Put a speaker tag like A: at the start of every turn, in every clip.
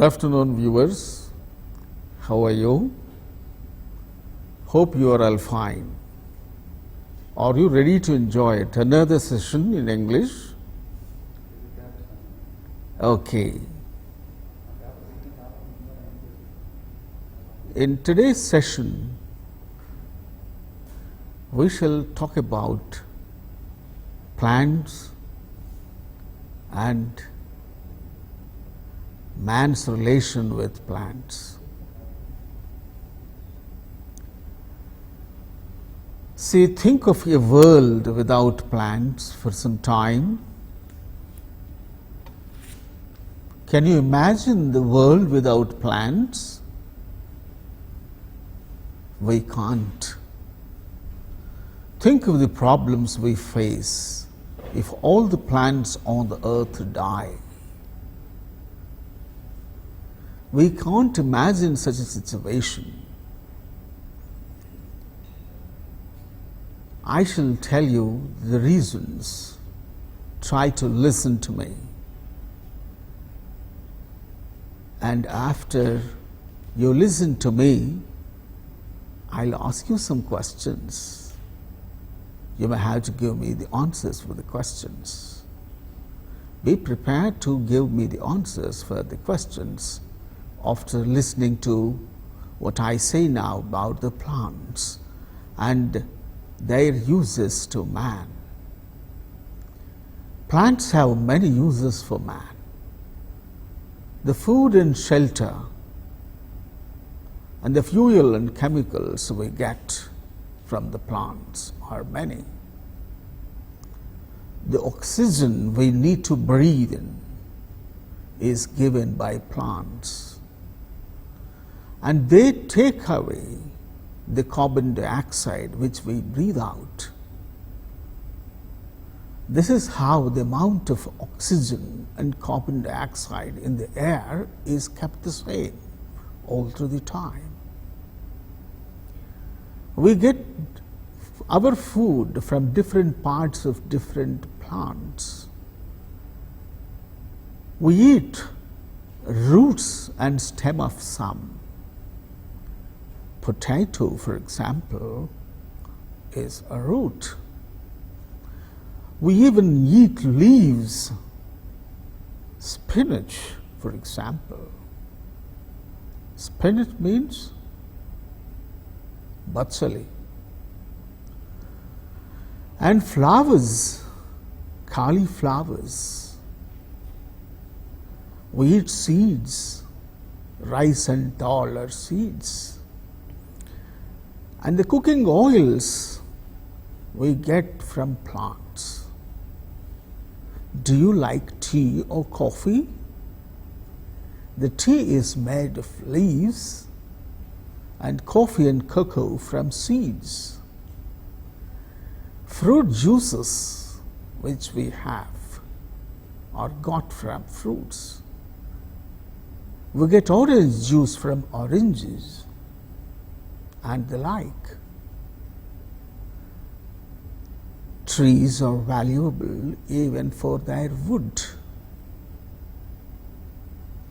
A: Good afternoon, viewers. How are you? Hope you are all fine. Are you ready to enjoy it? Another session in English? Okay. In today's session, we shall talk about plants and man's relation with plants. See, think of a world without plants for some time. Can you imagine the world without plants? We can't. Think of the problems we face if all the plants on the earth die. We can't imagine such a situation. I shall tell you the reasons. Try to listen to me. And after you listen to me, I'll ask you some questions. You may have to give me the answers for the questions. Be prepared to give me the answers for the questions after listening to what I say now about the plants and their uses to man. Plants have many uses for man. The food and shelter and the fuel and chemicals we get from the plants are many. The oxygen we need to breathe in is given by plants. And they take away the carbon dioxide which we breathe out. This is how the amount of oxygen and carbon dioxide in the air is kept the same all through the time. We get our food from different parts of different plants. We eat roots and stem of some. Potato, for example, is a root. We even eat leaves. Spinach, for example. Spinach means batsali. And flowers, cauliflowers. We eat seeds. Rice and dal are seeds. And the cooking oils we get from plants. Do you like tea or coffee? The tea is made of leaves and coffee and cocoa from seeds. Fruit juices which we have are got from fruits. We get orange juice from oranges and the like. Trees are valuable even for their wood.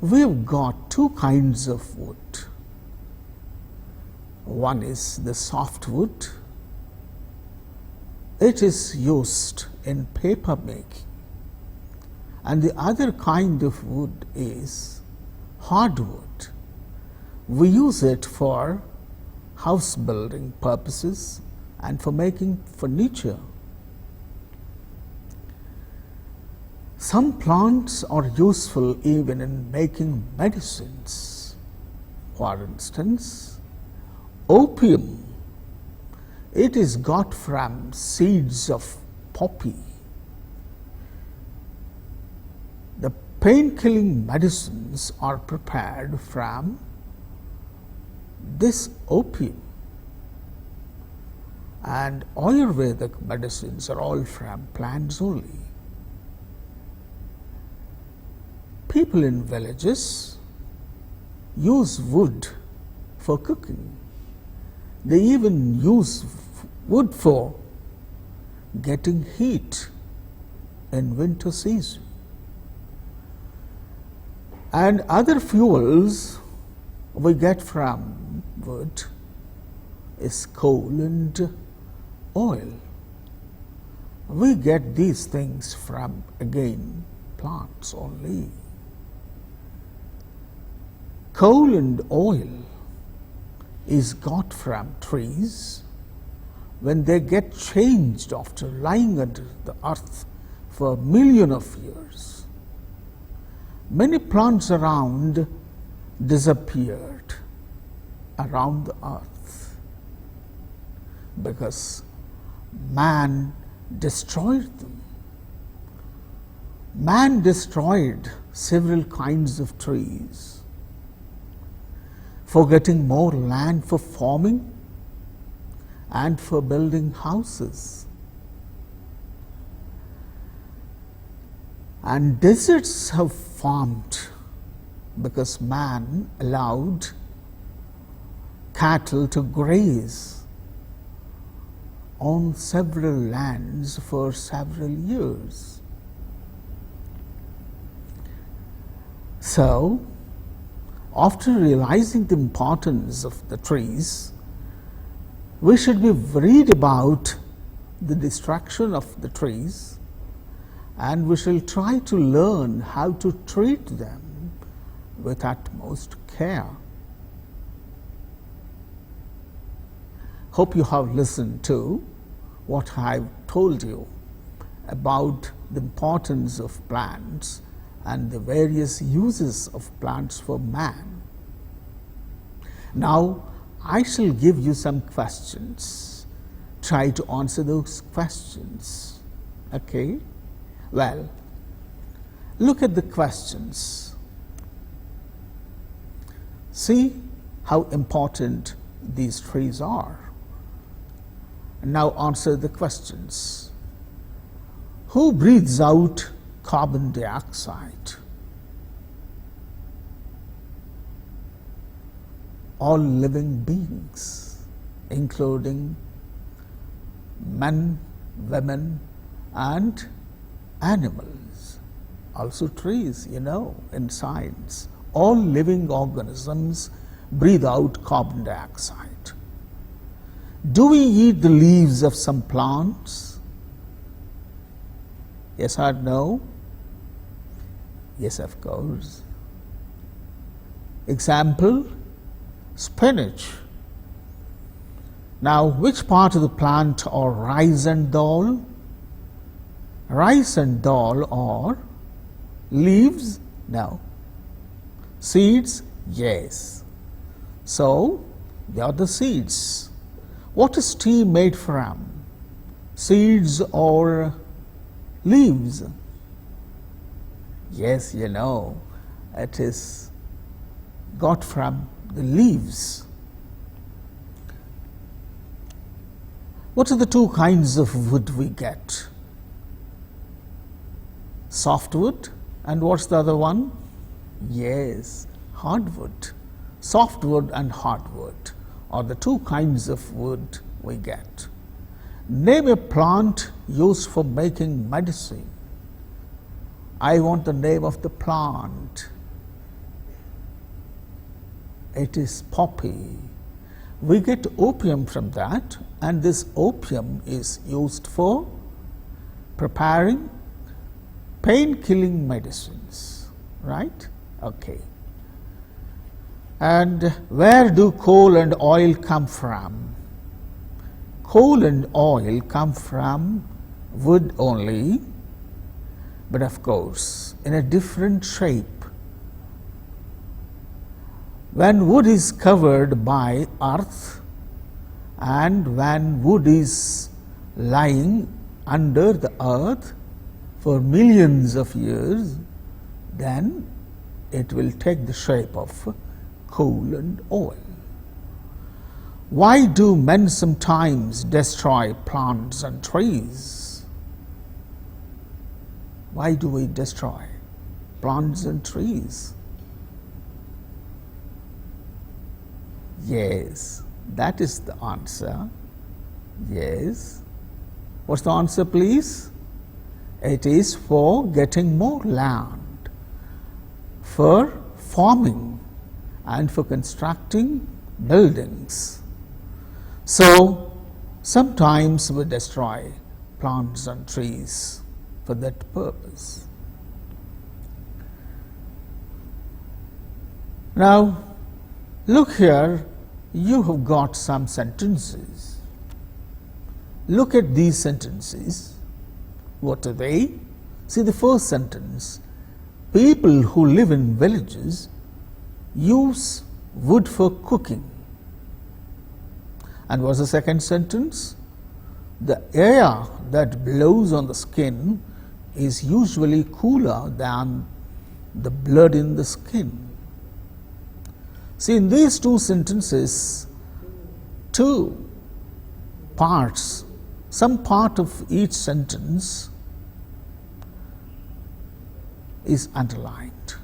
A: We've got two kinds of wood. One is the softwood. It is used in paper making. And the other kind of wood is hardwood. We use it for house building purposes and for making furniture. Some plants are useful even in making medicines. For instance, opium. It is got from seeds of poppy. The pain-killing medicines are prepared from this opium, and Ayurvedic medicines are all from plants only. People in villages use wood for cooking. They even use wood for getting heat in winter season. And other fuels we get from wood is coal and oil. We get these things from, again, plants only. Coal and oil is got from trees when they get changed after lying under the earth for millions of years. Many plants around disappeared around the earth because man destroyed them. Man destroyed several kinds of trees for getting more land for farming and for building houses. And deserts have formed because man allowed cattle to graze on several lands for several years. So, after realizing the importance of the trees, we should be worried about the destruction of the trees, and we shall try to learn how to treat them with utmost care. Hope you have listened to what I have told you about the importance of plants and the various uses of plants for man. Now, I shall give you some questions. Try to answer those questions. Okay? Well, look at the questions. See how important these trees are. Now answer the questions. Who breathes out carbon dioxide? All living beings, including men, women, and animals. Also trees, in science. All living organisms breathe out carbon dioxide. Do we eat the leaves of some plants? Yes or no? Yes, of course. Example, spinach. Now, which part of the plant are rice and dal? Rice and dal are leaves? No. Seeds? Yes. So, they are the seeds. What is tea made from? Seeds or leaves? Yes, it is got from the leaves. What are the two kinds of wood we get? Softwood, and what's the other one? Yes, hardwood. Softwood and hardwood are the two kinds of wood we get. Name a plant used for making medicine. I want the name of the plant. It is poppy. We get opium from that, and this opium is used for preparing pain-killing medicines, right? Okay. And where do coal and oil come from? Coal and oil come from wood only, but of course in a different shape. When wood is covered by earth and when wood is lying under the earth for millions of years, then it will take the shape of coal and oil. Why do men sometimes destroy plants and trees? Why do we destroy plants and trees? Yes, that is the answer. Yes. What's the answer, please? It is for getting more land, for farming and for constructing buildings. So, sometimes we destroy plants and trees for that purpose. Now, look here, you have got some sentences. Look at these sentences. What are they? See the first sentence. People who live in villages use wood for cooking. And what's the second sentence? The air that blows on the skin is usually cooler than the blood in the skin. See, in these two sentences, two parts, some part of each sentence is underlined.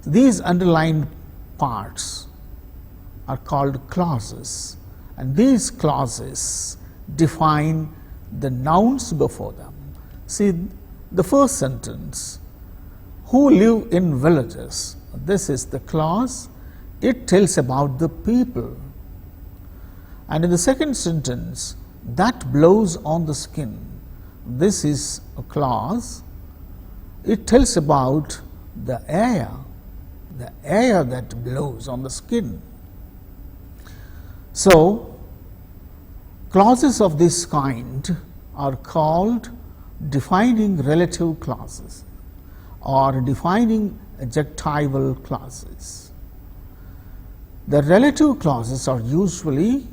A: These underlined parts are called clauses, and these clauses define the nouns before them. See, the first sentence, who live in villages, this is the clause, it tells about the people. And in the second sentence, that blows on the skin, this is a clause, it tells about the air that blows on the skin. So, clauses of this kind are called defining relative clauses or defining adjectival clauses. The relative clauses are usually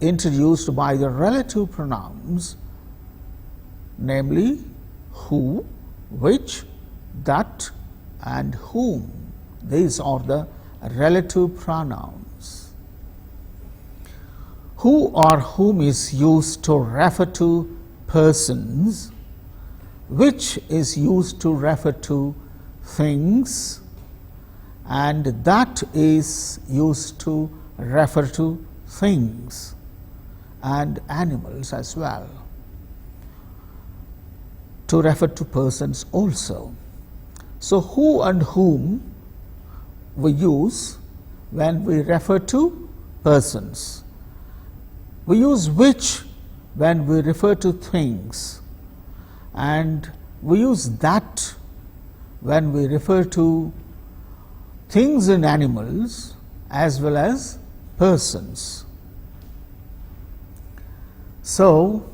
A: introduced by the relative pronouns, namely who, which, that, and whom. These are the relative pronouns. Who or whom is used to refer to persons, which is used to refer to things, and that is used to refer to things and animals as well, to refer to persons also. So, who and whom we use when we refer to persons. We use which when we refer to things, and we use that when we refer to things and animals as well as persons. So,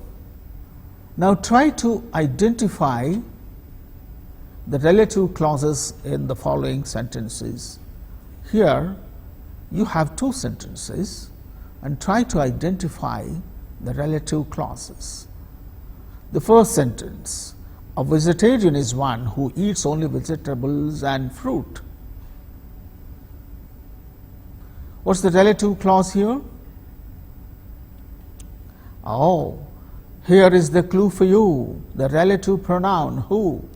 A: now try to identify the relative clauses in the following sentences. Here you have two sentences and try to identify the relative clauses. The first sentence, a vegetarian is one who eats only vegetables and fruit. What's the relative clause here? Oh, here is the clue for you, the relative pronoun who.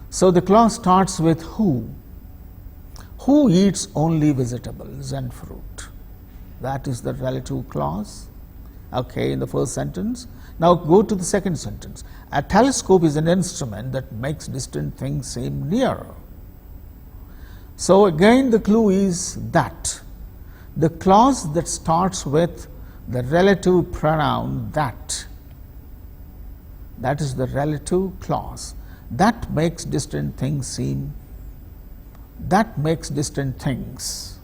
A: So, the clause starts with who. Who eats only vegetables and fruit? That is the relative clause, okay, in the first sentence. Now, go to the second sentence. A telescope is an instrument that makes distant things seem nearer. So, again the clue is that. The clause that starts with the relative pronoun that is the relative clause. That makes distant things seem, that makes distant things.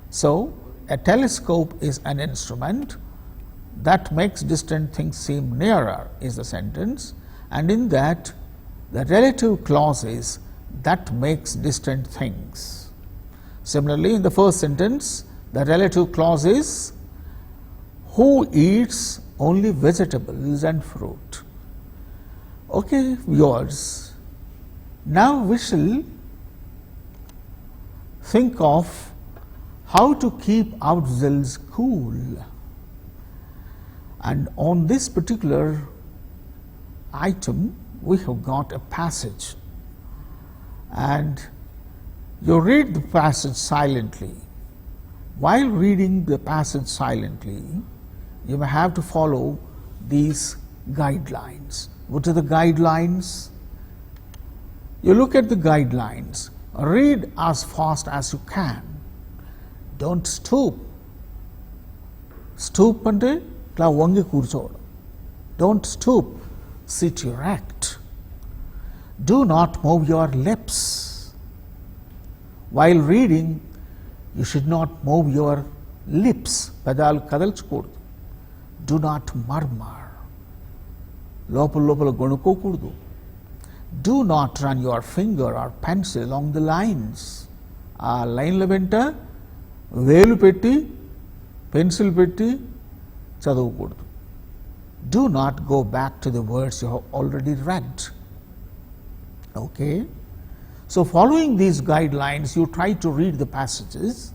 A: So, a telescope is an instrument that makes distant things seem nearer is the sentence, and in that the relative clause is that makes distant things. Similarly, in the first sentence the relative clause is who eats only vegetables and fruit. Okay, viewers, now we shall think of how to keep ourselves cool, and on this particular item we have got a passage, and you read the passage silently. While reading the passage silently, you may have to follow these guidelines. What are the guidelines? You look at the guidelines, read as fast as you can. Don't stoop. Stoop ante itla vangi kurchodu. Don't stoop. Sit erect. Do not move your lips. While reading, you should not move your lips. Pedalu kadalchakoodu. Do not murmur. Lopala gonukokudu. Do not run your finger or pencil along the lines. ఆ లైన్ల వెంట వేలు పెట్టి pencil పెట్టి చదవకూడదు. Do not go back to the words you have already read. Okay? So following these guidelines, you try to read the passages.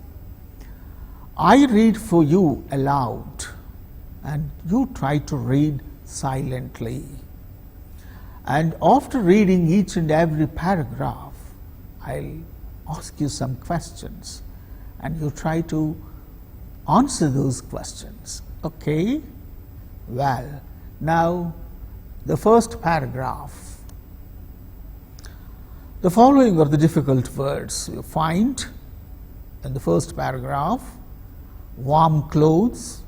A: I read for you aloud and you try to read silently. And after reading each and every paragraph, I'll ask you some questions and you try to answer those questions. Okay? Well, now the first paragraph. The following are the difficult words you find in the first paragraph: warm clothes,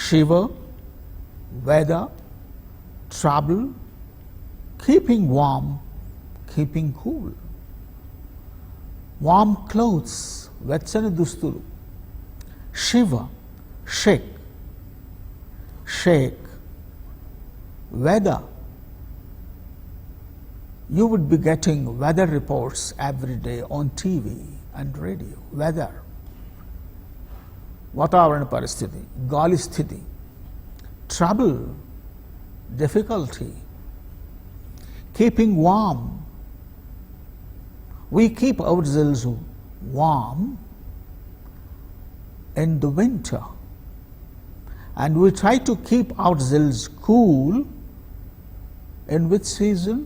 A: shiver, weather, trouble, keeping warm, keeping cool. Warm clothes, వెచ్చని దుస్తులు. Shiver, shake. Shake. Weather. You would be getting weather reports every day on TV and radio. Weather. వాతావరణ పరిస్థితి, గాలి స్థితి. Trouble, difficulty. Keeping warm. We keep ourselves warm in the winter and we try to keep ourselves cool in which season?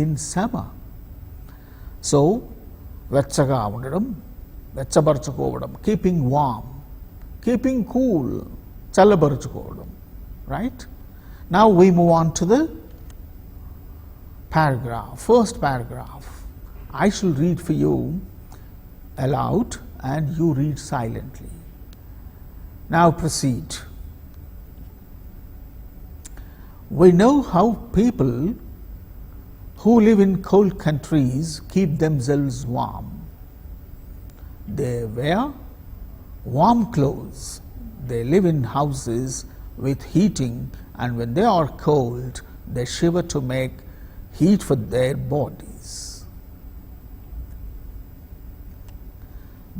A: In summer. So, వెచ్చగా ఉండడం, వెచ్చబరచుకోవడం, keeping warm, keeping cool, చల్లబరుచుకోవడం. Right? Now we move on to the paragraph, first paragraph. I shall read for you aloud and you read silently. Now proceed. We know how people who live in cold countries keep themselves warm. They wear warm clothes. They live in houses with heating, and when they are cold, they shiver to make heat for their bodies.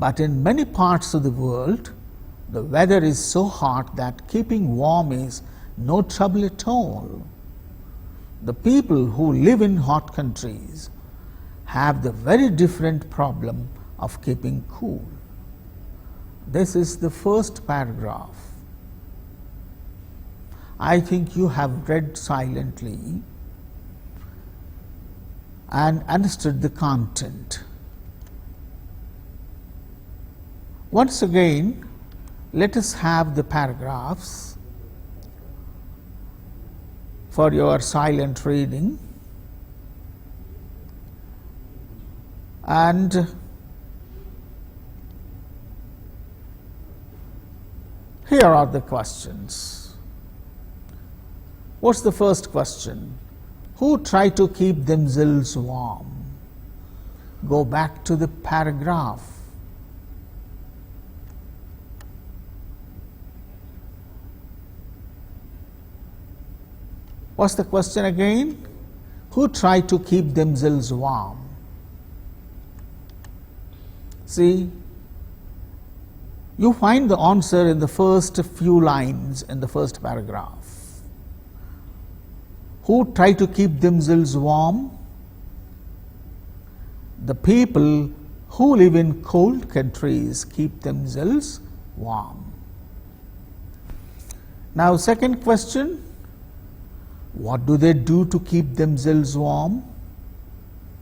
A: But in many parts of the world, the weather is so hot that keeping warm is no trouble at all. The people who live in hot countries have the very different problem of keeping cool. This is the first paragraph. I think you have read silently and understood the content. Once again, let us have the paragraphs for your silent reading. And here are the questions. What's the first question? Who try to keep themselves warm? Go back to the paragraph. What's the question again? Who try to keep themselves warm? See, you find the answer in the first few lines in the first paragraph. Who try to keep themselves warm? The people who live in cold countries keep themselves warm. Now, second question. What do they do to keep themselves warm?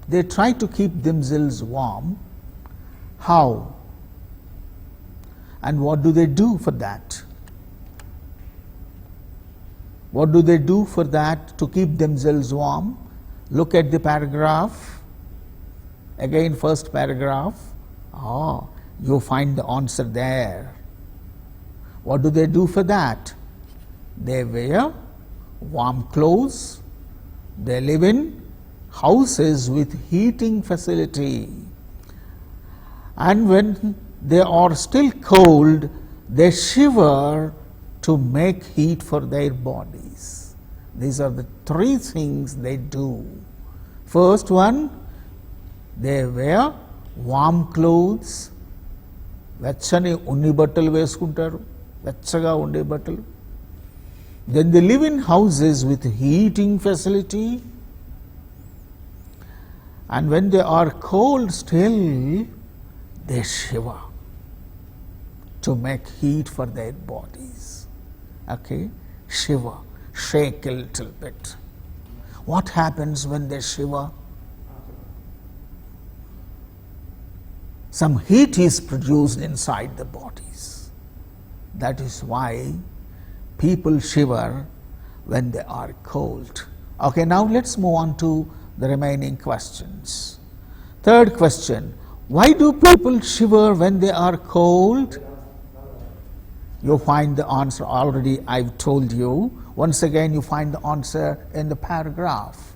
A: They try to keep themselves warm. How? And what do they do for that? What do they do for that to keep themselves warm? Look at the paragraph. Again, first paragraph. Oh, you find the answer there. What do they do for that? They wear warm clothes. They live in houses with heating facility. And when they are still cold, they shiver to make heat for their bodies. These are the three things they do. First one, they wear warm clothes. వెచ్చని ఉన్ని బట్టలు వేసుకుంటారు, వెచ్చగా ఉండే బట్టలు. Then they live in houses with heating facility. And when they are cold still, they shiver to make heat for their bodies. Okay, shiver, shake a little bit. What happens when they shiver? Some heat is produced inside the bodies. That is why people shiver when they are cold. Okay, now let's move on to the remaining questions. Third question, why do people shiver when they are cold? You find the answer already, I've told you. Once again, you find the answer in the paragraph.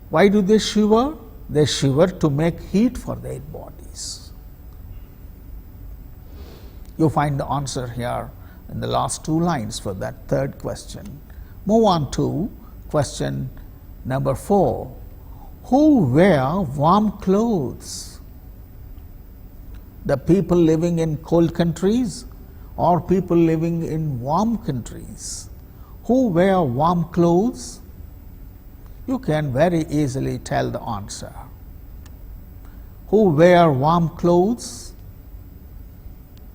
A: Why do they shiver? They shiver to make heat for their bodies. You find the answer here in the last two lines for that third question. Move on to question number 4. Who wear warm clothes? The people living in cold countries or people living in warm countries? Who wear warm clothes? You can very easily tell the answer. Who wear warm clothes?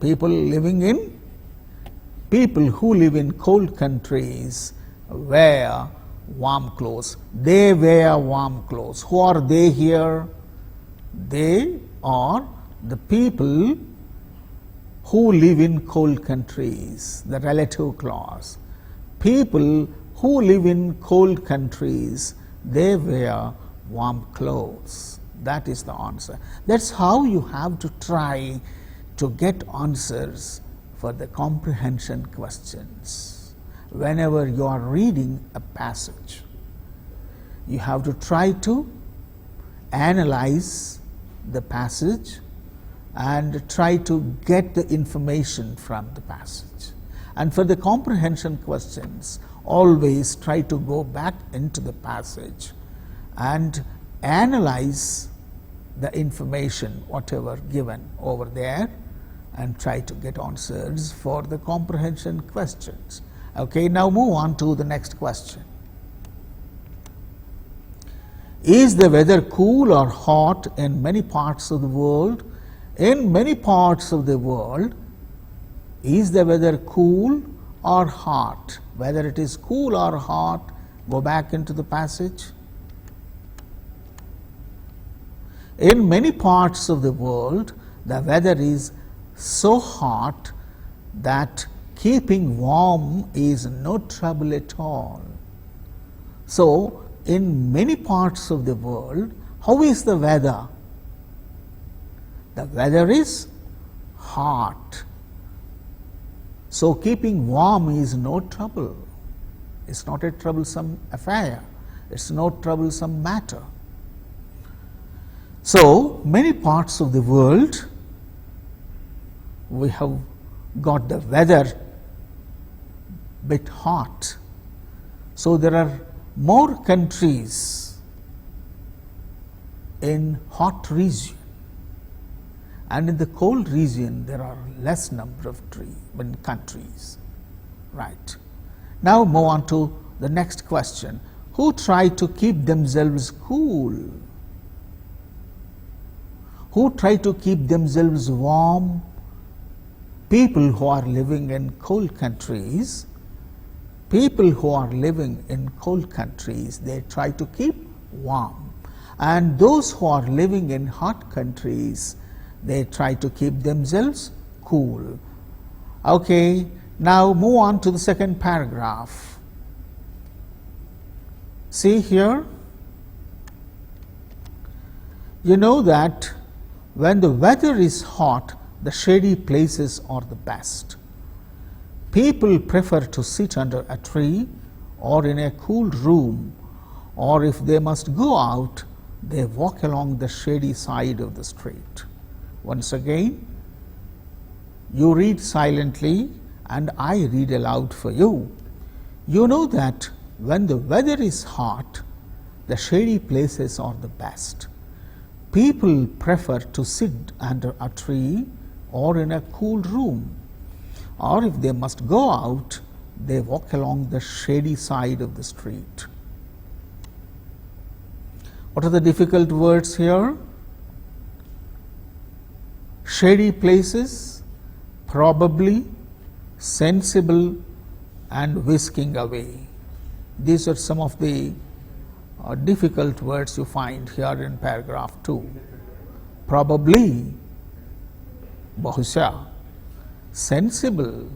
A: People who live in cold countries wear warm clothes. They wear warm clothes. Who are they here? They are the people who live in cold countries, the relative clause. People who live in cold countries, they wear warm clothes. That is the answer. That's how you have to try to get answers for the comprehension questions. Whenever you are reading a passage, you have to try to analyze the passage and try to get the information from the passage. And for the comprehension questions, always try to go back into the passage and analyze the information, whatever given over there, and try to get answers for the comprehension questions. Okay, now move on to the next question. Is the weather cool or hot in many parts of the world? In many parts of the world, is the weather cool or hot? Whether it is cool or hot, go back into the passage. In many parts of the world, the weather is so hot that keeping warm is no trouble at all. So, in many parts of the world, how is the weather? The weather is hot. So, keeping warm is no trouble. It's not a troublesome affair. It's no troublesome matter. So, many parts of the world, we have got the weather bit hot. So, there are more countries in hot region, and in the cold region there are less number of countries. Right. Now move on to the next question. Who try to keep themselves cool? Who try to keep themselves warm? People who are living in cold countries. People who are living in cold countries, they try to keep warm. And those who are living in hot countries, They try to keep themselves cool. Okay, now move on to the second paragraph. See here, you know that when the weather is hot, the shady places are the best. People prefer to sit under a tree or in a cool room, or if they must go out, they walk along the shady side of the street. Once again, you read silently and I read aloud for you. You know that when the weather is hot, the shady places are the best. People prefer to sit under a tree or in a cool room, or if they must go out, they walk along the shady side of the street. What are the difficult words here? Shady places, probably, sensible, and whisking away. These are some of the difficult words you find here in paragraph 2. Probably, bahusha, sensible,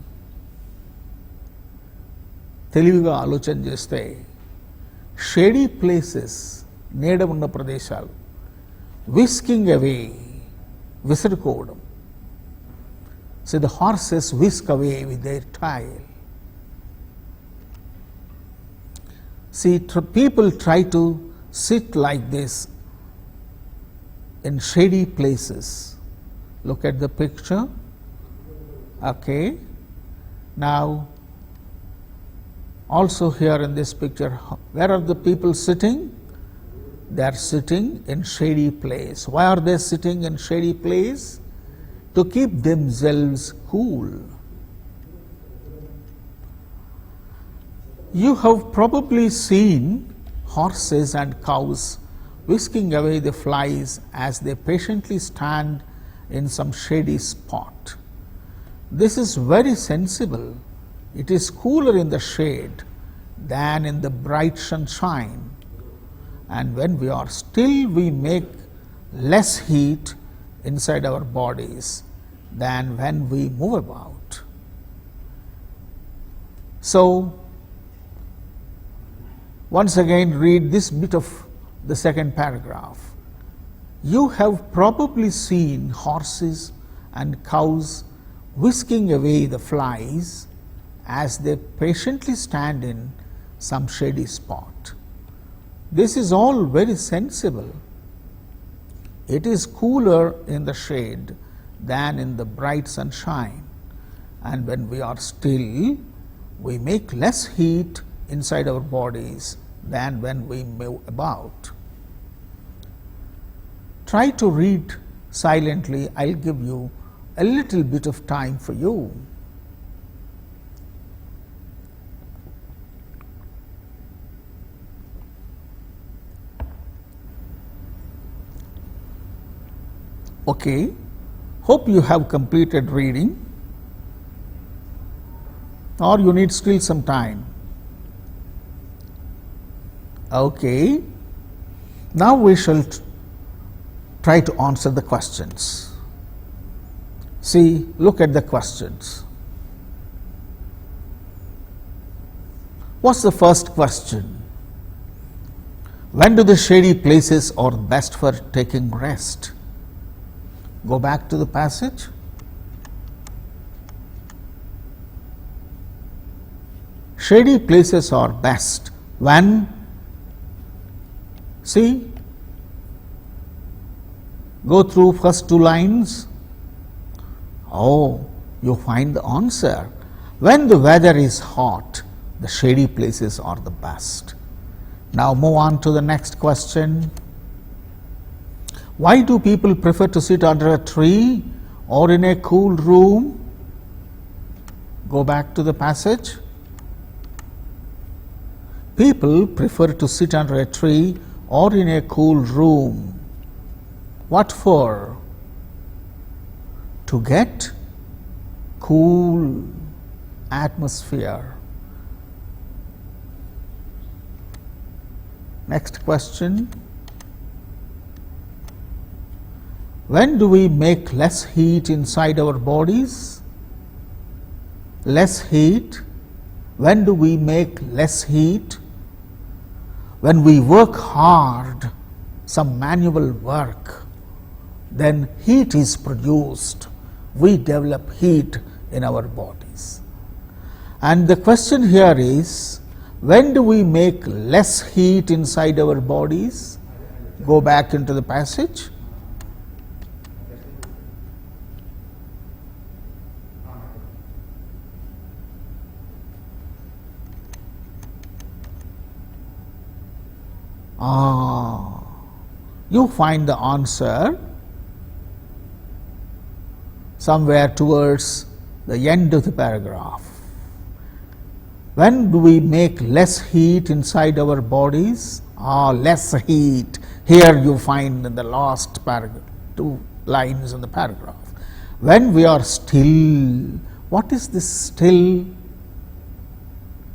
A: తెలివిగా ఆలోచన చేస్తే, shady places, నీడ ఉన్న ప్రదేశాలు, whisking అవే, విసురుకోవడం. So the horses whisk away with their tail. See, people try to sit like this in shady places. Look at the picture. Okay. Now, also here in this picture, where are the people sitting? They are sitting in shady place. Why are they sitting in shady place? To keep themselves cool. You have probably seen horses and cows whisking away the flies as they patiently stand in some shady spot. This is very sensible. It is cooler in the shade than in the bright sunshine, and when we are still, we make less heat inside our bodies than when we move about. So, once again read this bit of the second paragraph. You have probably seen horses and cows whisking away the flies as they patiently stand in some shady spot. This is all very sensible. It is cooler in the shade than in the bright sunshine, and when we are still, we make less heat inside our bodies than when we move about. Try to read silently. I'll give you a little bit of time for you. Okay, hope you have completed reading, or you need still some time. Okay, now we shall try to answer the questions. See, look at the questions. What's the first question? When do the shady places are best for taking rest? Go back to the passage. Shady places are best when, see, go through first two lines. Oh, you find the answer. When the weather is hot, the shady places are the best. Now move on to the next question. Why do people prefer to sit under a tree or in a cool room? Go back to the passage. People prefer to sit under a tree or in a cool room. What for? To get cool atmosphere. Next question. When do we make less heat inside our bodies? Less heat. When do we make less heat? When we work hard, some manual work, then heat is produced. We develop heat in our bodies. And the question here is, when do we make less heat inside our bodies? Go back into the passage. You find the answer somewhere towards the end of the paragraph. When do we make less heat inside our bodies? Less heat. Here you find in the last paragraph, 2 lines in the paragraph. When we are still. What is this still?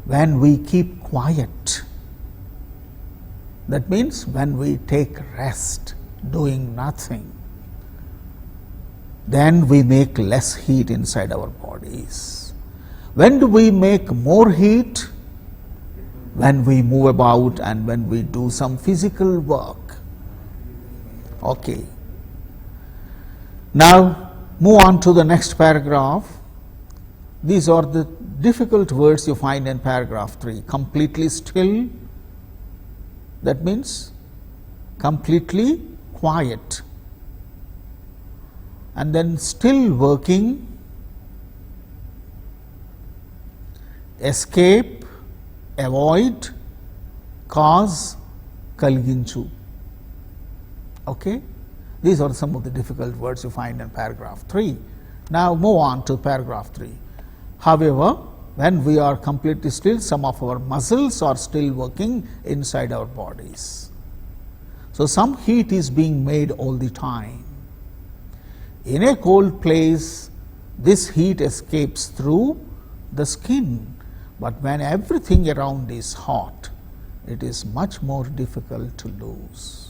A: When we keep quiet. That means when we take rest, doing nothing, then we make less heat inside our bodies. When do we make more heat? When we move about and when we do some physical work. Okay. Now move on to the next paragraph. These are the difficult words you find in paragraph 3. Completely still. That means completely quiet, and then still working, escape, avoid, cause, కలిగించు. Okay? These are some of the difficult words you find in paragraph 3. Now move on to paragraph 3. However, when we are completely still, some of our muscles are still working inside our bodies. So some heat is being made all the time. In a cold place, this heat escapes through the skin, but when everything around is hot, it is much more difficult to lose.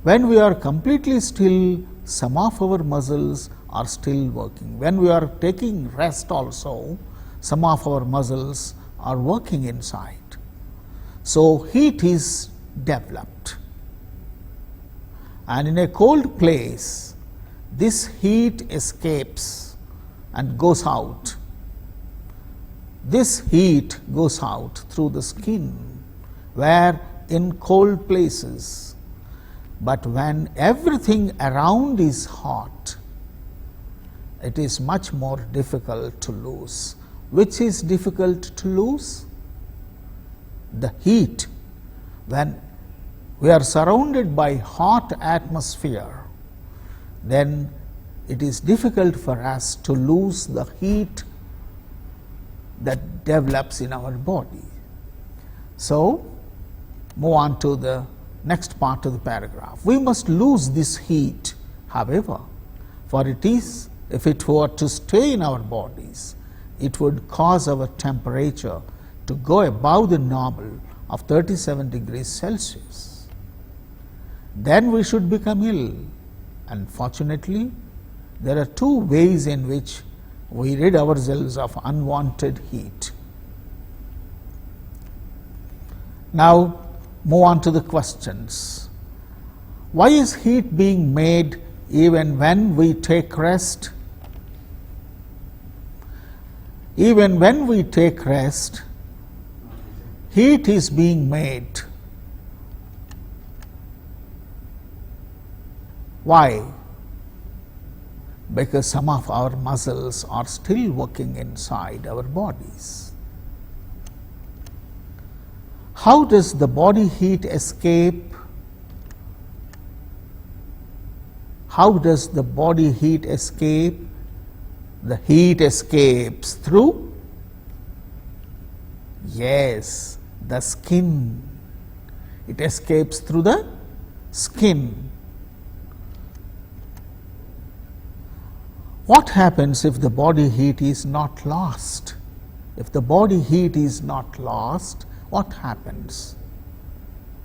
A: When we are completely still, some of our muscles are still working. When we are taking rest also, some of our muscles are working inside. So heat is developed. And in a cold place, this heat escapes and goes out. This heat goes out through the skin, where in cold places. But when everything around is hot, it is much more difficult to lose. Which is difficult to lose? The heat. When we are surrounded by hot atmosphere, then it is difficult for us to lose the heat that develops in our body. So move on to the next part of the paragraph. We must lose this heat, however, for it is, if it were to stay in our bodies, it would cause our temperature to go above the normal of 37 degrees Celsius. Then we should become ill. Unfortunately, there are 2 ways in which we rid ourselves of unwanted heat. Now move on to the questions. Why is heat being made even when we take rest? Even when we take rest, heat is being made. Why? Because some of our muscles are still working inside our bodies. How does the body heat escape? How does the body heat escape? The heat escapes through, yes, the skin. It escapes through the skin. What happens if the body heat is not lost? If the body heat is not lost, what happens?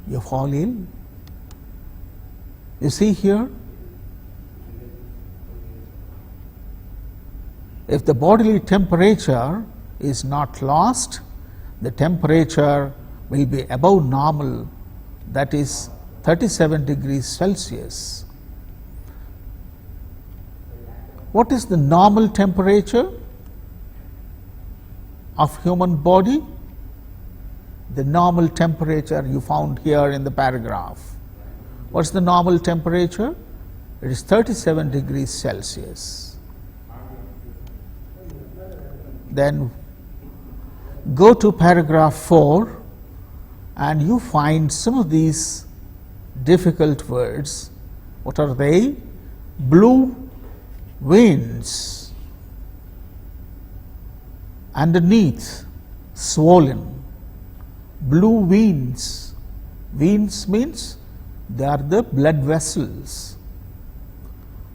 A: You fall ill. You see here, if the bodily temperature is not lost, the temperature will be above normal, that is 37 degrees Celsius. What is the normal temperature of human body? The normal temperature you found here in the paragraph. What's the normal temperature? It is 37 degrees Celsius. Then go to paragraph 4 and you find some of these difficult words. What are they? Blue veins, underneath swollen. Blue veins. Veins means they are the blood vessels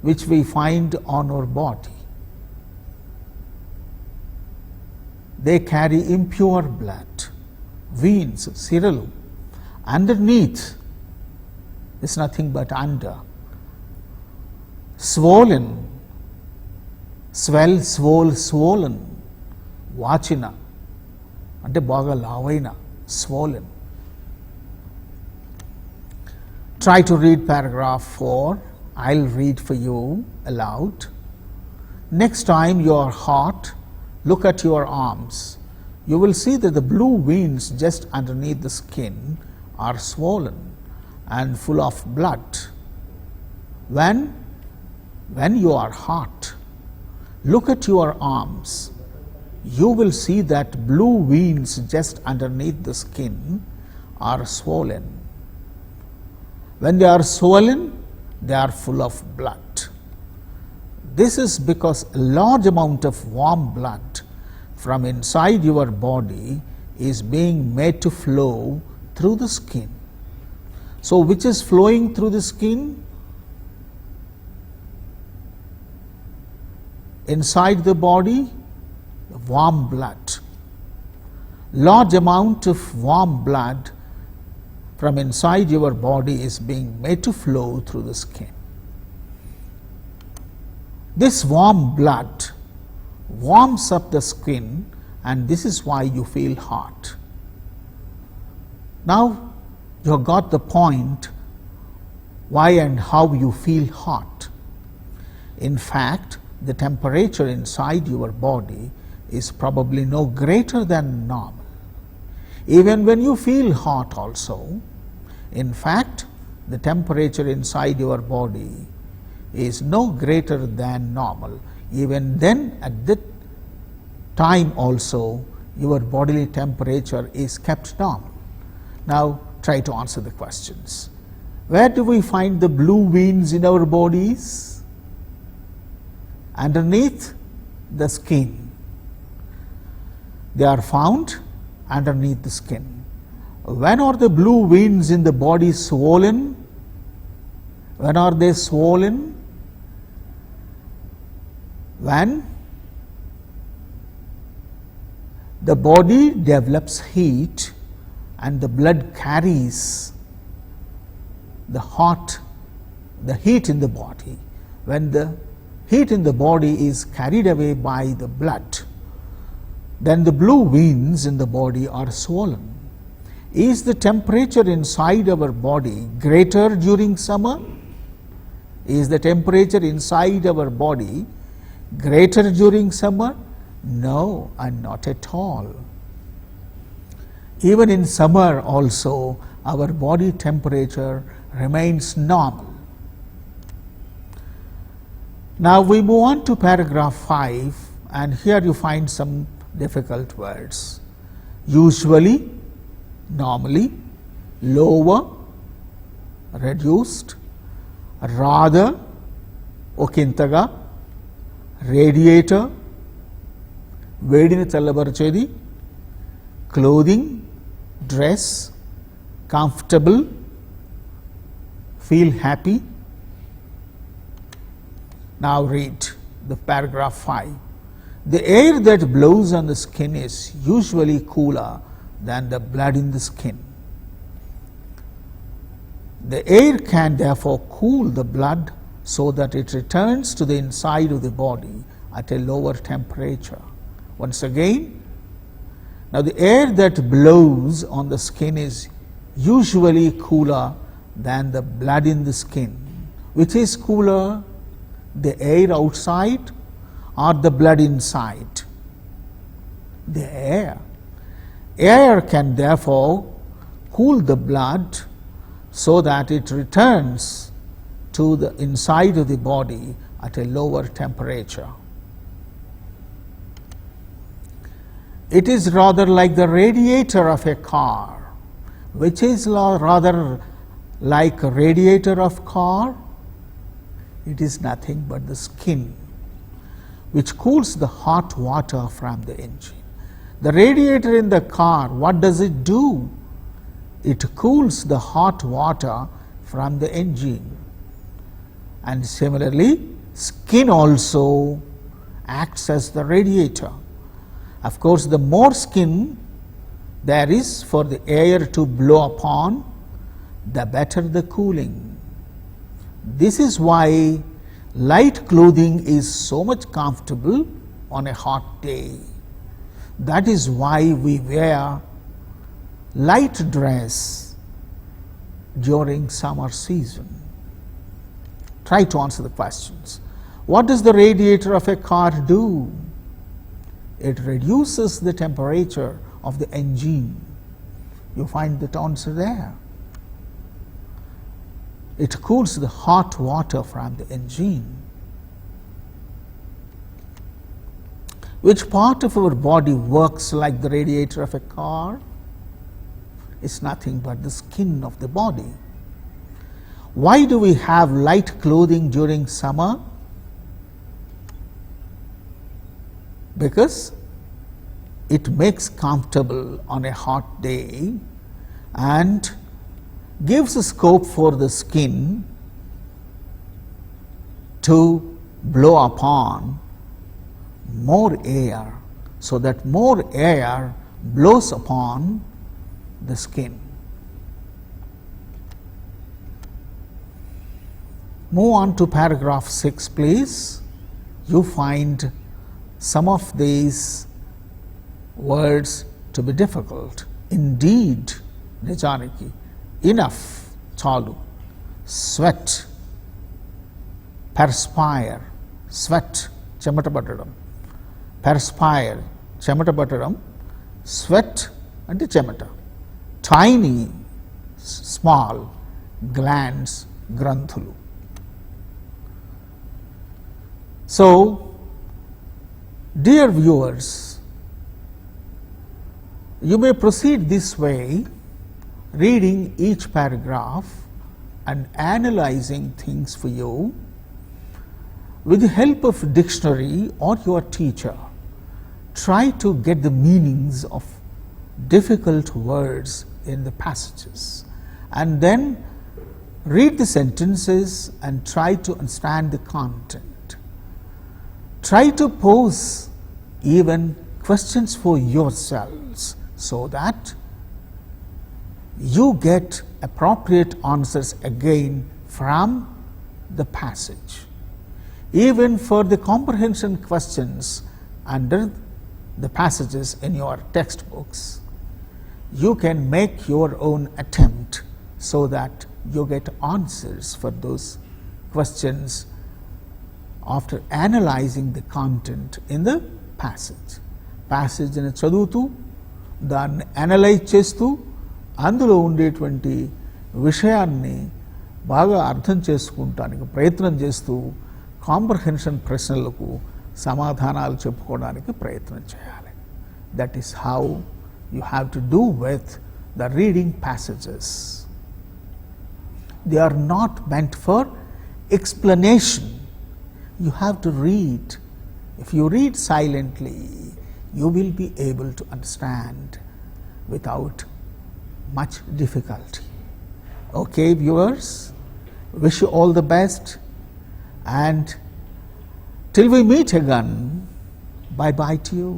A: which we find on our body. They carry impure blood. Veins, cerulum. Underneath is nothing but under. Swollen, swell, swollen. Vachina, ante baga lavaina, swollen. Try to read paragraph 4. I'll read for you aloud. Next time you are hot, look at your arms. You will see that the blue veins just underneath the skin are swollen and full of blood. When you are hot, look at your arms. You will see that blue veins just underneath the skin are swollen. When they are swollen, they are full of blood. This is because a large amount of warm blood from inside your body is being made to flow through the skin. So, which is flowing through the skin? Inside the body, warm blood. Large amount of warm blood from inside your body is being made to flow through the skin. This warm blood warms up the skin, and this is why you feel hot. Now you have got the point why and how you feel hot. In fact, the temperature inside your body is probably no greater than normal. Even when you feel hot also, in fact, the temperature inside your body is no greater than normal. Even then, at that time also, your bodily temperature is kept normal. Now, try to answer the questions. Where do we find the blue veins in our bodies? Underneath the skin. They are found underneath the skin. When are the blue veins in the body swollen? When are they swollen? When the body develops heat and the blood carries the heat in the body. When the heat in the body is carried away by the blood, then the blue veins in the body are swollen. Is the temperature inside our body greater during summer? Is the temperature inside our body greater during summer? No, and not at all. Even in summer also, our body temperature remains normal. Now we move on to paragraph 5, and here you find some difficult words. Usually, normally, lower, reduced, rather, okintaga, radiator, వేడిని చల్లబరిచేది, clothing, dress, comfortable, feel happy. Now read the paragraph 5. The air that blows on the skin is usually cooler than the blood in the skin. The air can therefore cool the blood so that it returns to the inside of the body at a lower temperature. Once again, now the air that blows on the skin is usually cooler than the blood in the skin. Which is cooler, the air outside or the blood inside? The air. Air can therefore cool the blood so that it returns to the inside of the body at a lower temperature. It is rather like the radiator of a car. Which is rather like a radiator of car? It is nothing but the skin, which cools the hot water from the engine. The radiator in the car, what does it do? It cools the hot water from the engine. And similarly, skin also acts as the radiator. Of course, the more skin there is for the air to blow upon, the better the cooling. This is why light clothing is so much comfortable on a hot day. That is why we wear light dress during summer season. Try to answer the questions. What does the radiator of a car do? It reduces the temperature of the engine. You find that answer there. It cools the hot water from the engine. Which part of our body works like the radiator of a car? It's nothing but the skin of the body. Why do we have light clothing during summer? Because it makes comfortable on a hot day and gives a scope for the skin to blow upon more air, so that more air blows upon the skin. Move on to paragraph 6, please. You find some of these words to be difficult. Indeed, Nijaniki, enough, chalu, sweat, perspire, sweat, చెమటపట్టడం, perspire, చెమటపట్టడం, sweat అంటే చెమట, tiny, small, glands, గ్రంథులు. So, dear viewers, you may proceed this way, reading each paragraph and analyzing things for you. With the help of dictionary or your teacher, try to get the meanings of difficult words in the passages, and then read the sentences and try to understand the content. Try to pose even questions for yourselves so that you get appropriate answers again from the passage. Even for the comprehension questions under the passages in your textbooks, you can make your own attempt so that you get answers for those questions after analyzing the content in the passage. Passage ni చదువుతూ దాన్ని analyse చేస్తూ అందులో ఉండేటువంటి విషయాన్ని బాగా అర్థం చేసుకుంటానికి ప్రయత్నం చేస్తూ కాంప్రహెన్షన్ ప్రశ్నలకు సమాధానాలు చెప్పుకోవడానికి ప్రయత్నం చేయాలి. That is how you have to do with the reading passages. They are not meant for explanation. You have to read. If you read silently, you will be able to understand without much difficulty. Okay, viewers, wish you all the best, and till we meet again, bye bye to you.